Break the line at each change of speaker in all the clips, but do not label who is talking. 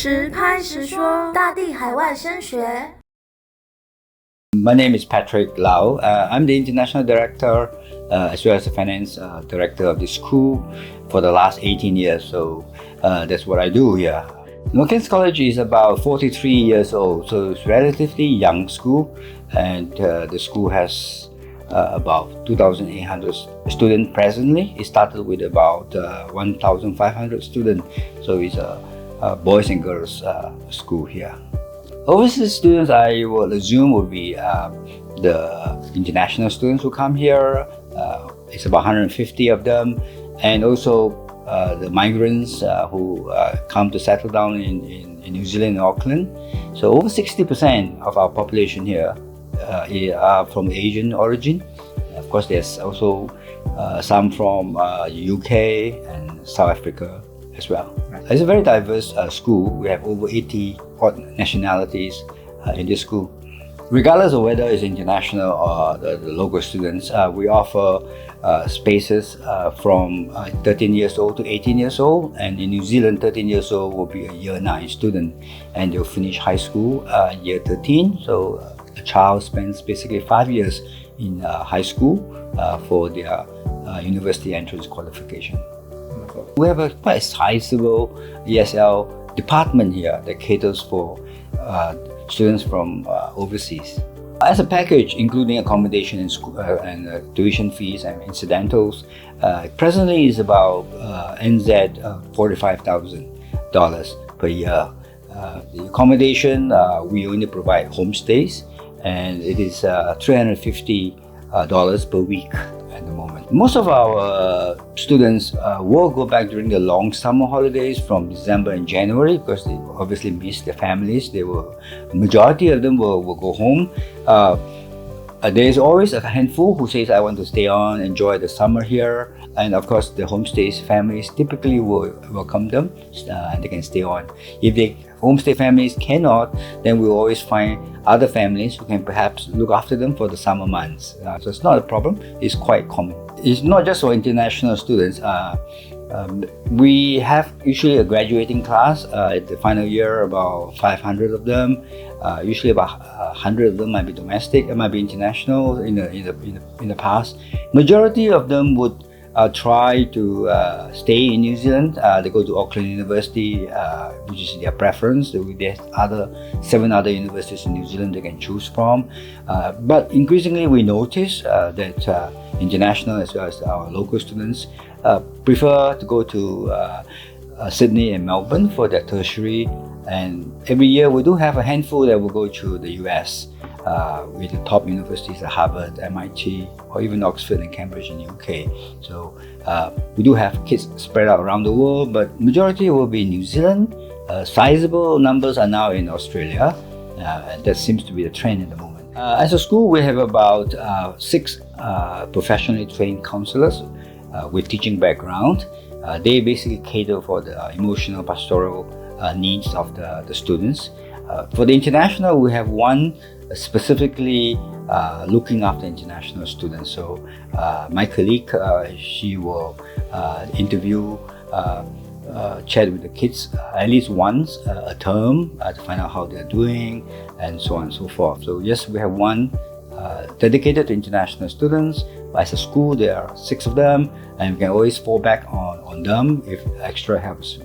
实拍实说，大地海外升学。
My name is Patrick Lau. I'm the International Director as well as the Finance Director of the school for the last 18 years. So that's what I do here. Macleans College is about 43 years old, so it's a relatively young school, and the school has about 2,800 students presently. It started with about 1,500 students, so it's a boys and girls school here. Overseas students, I would assume, would be the international students who come here. It's about 150 of them, and also the migrants who come to settle down in New Zealand and Auckland. So over 60% of our population here are from Asian origin. Of course, there's also some from UK and South Africa as well. It's a very diverse school. We have over 80 nationalities in this school. Regardless of whether it's international or the local students, we offer spaces from 13 years old to 18 years old, and in New Zealand 13 years old will be a year 9 student, and they'll finish high school year 13, so a child spends basically 5 years in high school for their university entrance qualification. We have a quite sizable ESL department here that caters for students from overseas. As a package, including accommodation and school and tuition fees and incidentals, presently is about NZ $45,000 per year. The accommodation, we only provide homestays, and it is $350 per week at the moment. Most of our students will go back during the long summer holidays from December and January because they obviously miss their families. Majority of them will go home. There is always a handful who says, I want to stay on, enjoy the summer here. And of course, the homestays families typically will welcome them and they can stay on. If the homestay families cannot, then we'll always find other families who can perhaps look after them for the summer months. So it's not a problem, it's quite common. It's not just for international students. We have usually a graduating class at the final year, about 500 of them. Usually about 100 of them might be domestic, it might be international in the past. Majority of them would try to stay in New Zealand. They go to Auckland University, which is their preference. There's 7 other universities in New Zealand they can choose from. But increasingly we notice that international as well as our local students prefer to go to Sydney and Melbourne for their tertiary. And every year we do have a handful that will go to the US with the top universities at Harvard, MIT, or even Oxford and Cambridge in the UK. So we do have kids spread out around the world, but majority will be in New Zealand. Sizable numbers are now in Australia. And that seems to be the trend at the moment. As a school, we have about 6 professionally trained counselors with teaching background. They basically cater for the emotional pastoral needs of the students. For the international, we have one specifically looking after international students. So my colleague, she will interview, chat with the kids at least once a term to find out how they're doing and so on and so forth. So yes, we have one dedicated to international students. As a school, there are 6 of them, and we can always fall back on them if extra help is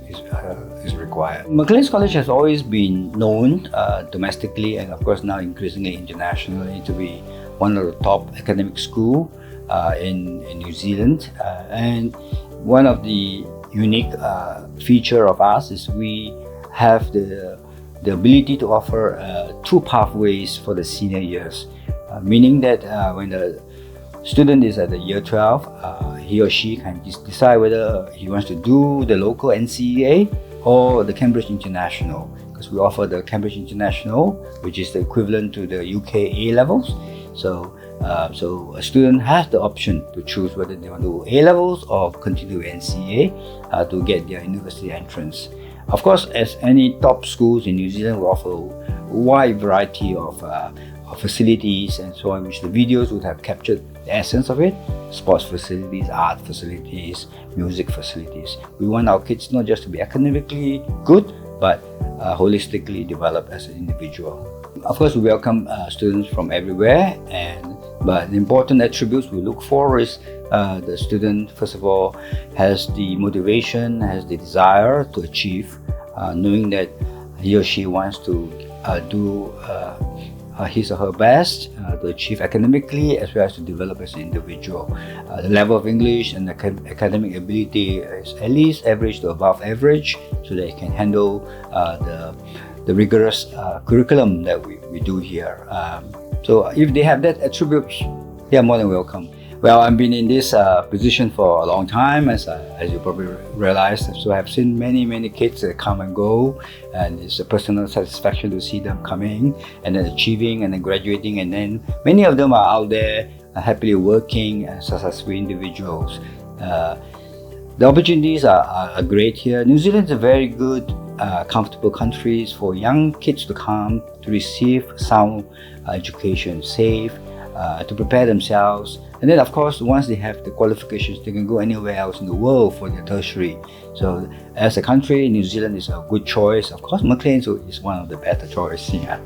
required. Macleans College has always been known domestically and of course now increasingly internationally to be one of the top academic schools in New Zealand. And one of the unique feature of us is we have the ability to offer 2 pathways for the senior years, meaning that when the student is at the year 12, he or she can decide whether he wants to do the local NCEA or the Cambridge International, because we offer the Cambridge International, which is the equivalent to the UK A-levels. So a student has the option to choose whether they want to do A-levels or continue NCEA to get their university entrance. Of course, as any top schools in New Zealand, we offer a wide variety of facilities and so on, which the videos would have captured the essence of it. Sports facilities, art facilities, music facilities. We want our kids not just to be academically good, but holistically develop as an individual. Of course, we welcome students from everywhere, but the important attributes we look for is the student, first of all, has the motivation, has the desire to achieve, knowing that he or she wants to do his or her best to achieve academically as well as to develop as an individual. The level of English and academic ability is at least average to above average, so they can handle the rigorous curriculum that we do here. So if they have that attributes, they are more than welcome. Well, I've been in this position for a long time, as you probably realized. So I've seen many kids that come and go, and it's a personal satisfaction to see them coming and then achieving and then graduating, and then many of them are out there happily working as successful individuals. The opportunities are great here. New Zealand is a very good, comfortable country for young kids to come to receive sound education, safe, to prepare themselves. And then, of course, once they have the qualifications, they can go anywhere else in the world for their tertiary. So, as a country, New Zealand is a good choice. Of course, Macleans is one of the better choices. Yeah.